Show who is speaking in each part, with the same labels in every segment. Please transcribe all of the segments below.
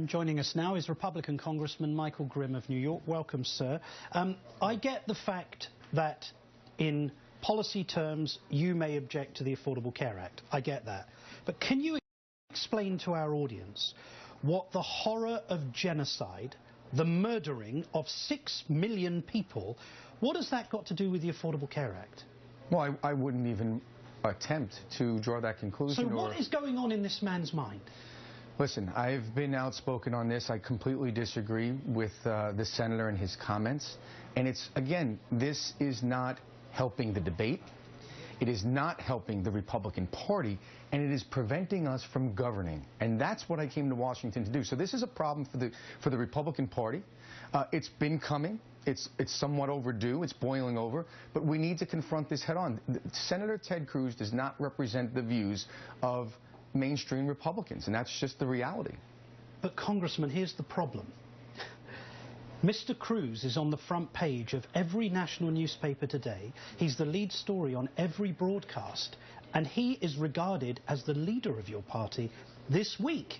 Speaker 1: And joining us now is Republican Congressman Michael Grimm of New York. Welcome, sir. I get the fact that in policy terms you may object to the Affordable Care Act. I get that. But can you explain to our audience what the horror of genocide, the murdering of 6 million people, what has that got to do with the Affordable Care Act?
Speaker 2: Well, I wouldn't even attempt to draw that conclusion.
Speaker 1: So what is going on in this man's mind?
Speaker 2: Listen, I've been outspoken on this. I completely disagree with the senator and his comments. And it's, again, this is not helping the debate. It is not helping the Republican Party, and it is preventing us from governing. And that's what I came to Washington to do. So this is a problem for the Republican Party. It's been coming. It's somewhat overdue. It's boiling over. But we need to confront this head on. Senator Ted Cruz does not represent the views of mainstream Republicans, and that's just the reality.
Speaker 1: But, Congressman, here's the problem. Mr. Cruz is on the front page of every national newspaper today. He's the lead story on every broadcast, and he is regarded as the leader of your party this week.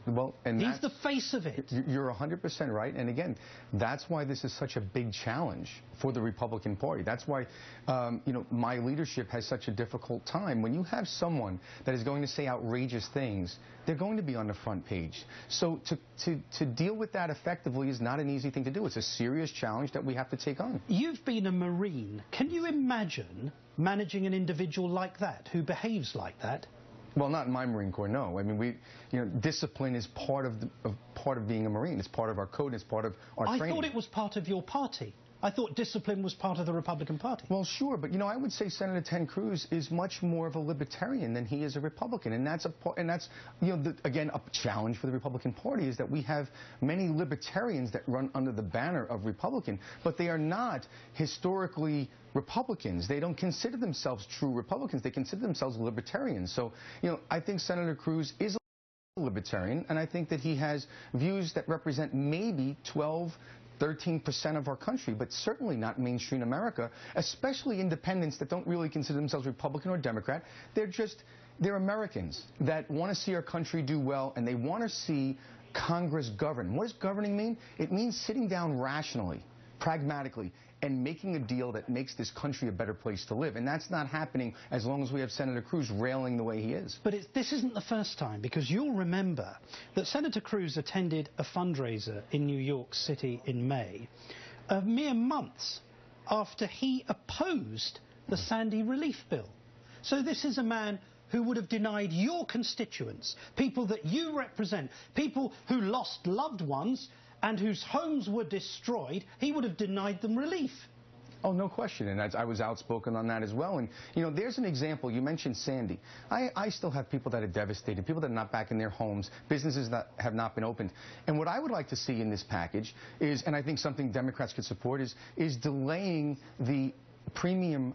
Speaker 2: Well, and
Speaker 1: he's the face of it.
Speaker 2: You're 100% right. And again, that's why this is such a big challenge for the Republican Party. That's why, my leadership has such a difficult time. When you have someone that is going to say outrageous things, they're going to be on the front page. So to deal with that effectively is not an easy thing to do. It's a serious challenge that we have to take on.
Speaker 1: You've been a Marine. Can you imagine managing an individual like that, who behaves like that?
Speaker 2: Well, not in my Marine Corps, no. I mean, discipline is part of being a Marine. It's part of our code. It's part of our training.
Speaker 1: I thought it was part of your party. I thought discipline was part of the Republican Party.
Speaker 2: Well, sure, but I would say Senator Ted Cruz is much more of a libertarian than he is a Republican, and that's again a challenge for the Republican Party is that we have many libertarians that run under the banner of Republican, but they are not historically Republicans. They don't consider themselves true Republicans. They consider themselves libertarians. So, I think Senator Cruz is a libertarian, and I think that he has views that represent maybe 13% of our country, but certainly not mainstream America, especially independents that don't really consider themselves Republican or Democrat. They're Americans that want to see our country do well, and they want to see Congress govern. What does governing mean? It means sitting down rationally, pragmatically, and making a deal that makes this country a better place to live. And that's not happening as long as we have Senator Cruz railing the way he is.
Speaker 1: But this isn't the first time, because you'll remember that Senator Cruz attended a fundraiser in New York City in May, mere months after he opposed the Sandy relief bill. So this is a man who would have denied your constituents, people that you represent, people who lost loved ones and whose homes were destroyed, he would have denied them relief.
Speaker 2: Oh, no question, and I was outspoken on that as well. And, there's an example. You mentioned Sandy. I still have people that are devastated, people that are not back in their homes, businesses that have not been opened. And what I would like to see in this package is, and I think something Democrats could support, is delaying the premium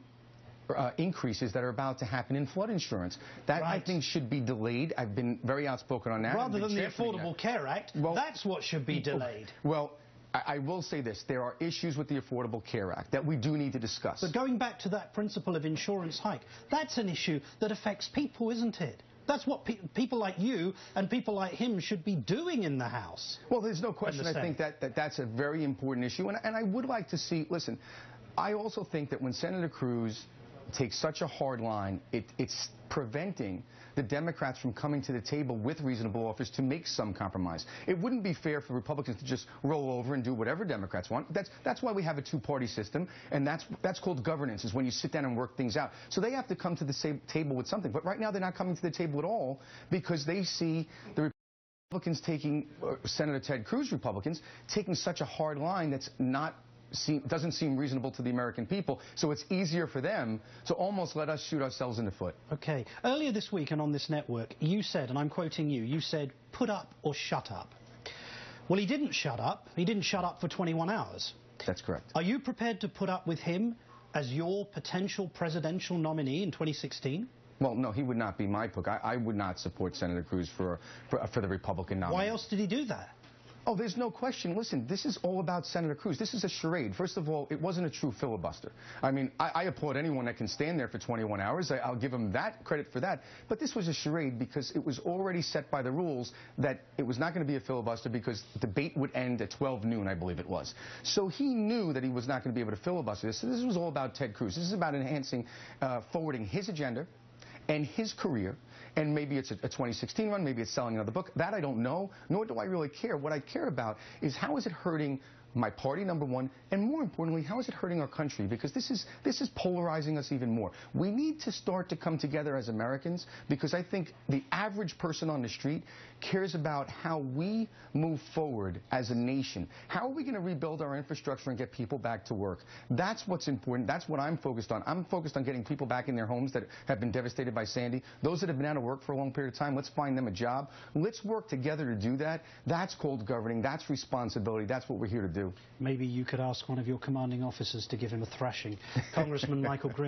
Speaker 2: increases that are about to happen in flood insurance. That, right, I think should be delayed. I've been very outspoken on that.
Speaker 1: Rather than the Affordable Care Act, that's what should be delayed.
Speaker 2: Well, I will say this. There are issues with the Affordable Care Act that we do need to discuss.
Speaker 1: But going back to that principle of insurance hike, that's an issue that affects people, isn't it? That's what people like you and people like him should be doing in the House.
Speaker 2: Well, there's no question. I think that's a very important issue. And I would like to see, listen, I also think that when Senator Cruz takes such a hard line, it's preventing the Democrats from coming to the table with reasonable offers to make some compromise. It wouldn't be fair for Republicans to just roll over and do whatever Democrats want. That's why we have a two-party system, and that's called governance, is when you sit down and work things out. So they have to come to the same table with something. But right now they're not coming to the table at all because they see the Republicans taking, Senator Ted Cruz Republicans, taking such a hard line that's doesn't seem reasonable to the American people, so it's easier for them to almost let us shoot ourselves in the foot.
Speaker 1: Okay. Earlier this week and on this network, you said, and I'm quoting you said, put up or shut up. Well, he didn't shut up. He didn't shut up for 21 hours.
Speaker 2: That's correct.
Speaker 1: Are you prepared to put up with him as your potential presidential nominee in 2016?
Speaker 2: Well, no, he would not be my pick. I would not support Senator Cruz for the Republican nominee.
Speaker 1: Why else did he do that?
Speaker 2: Oh, there's no question. Listen, this is all about Senator Cruz. This is a charade. First of all, it wasn't a true filibuster. I mean, I applaud anyone that can stand there for 21 hours. I'll give him that credit for that. But this was a charade because it was already set by the rules that it was not going to be a filibuster because the debate would end at 12 noon, I believe it was. So he knew that he was not going to be able to filibuster this. So this was all about Ted Cruz. This is about enhancing, forwarding his agenda and his career, and maybe it's a 2016 run, maybe it's selling another book. That I don't know, nor do I really care. What I care about is how is it hurting my party, number one, and more importantly, how is it hurting our country? Because this is polarizing us even more. We need to start to come together as Americans, because I think the average person on the street cares about how we move forward as a nation. How are we going to rebuild our infrastructure and get people back to work? That's what's important. That's what I'm focused on. I'm focused on getting people back in their homes that have been devastated by Sandy. Those that have been out of work for a long period of time, let's find them a job. Let's work together to do that. That's called governing. That's responsibility. That's what we're here to do.
Speaker 1: Maybe you could ask one of your commanding officers to give him a thrashing. Congressman Michael Grimm.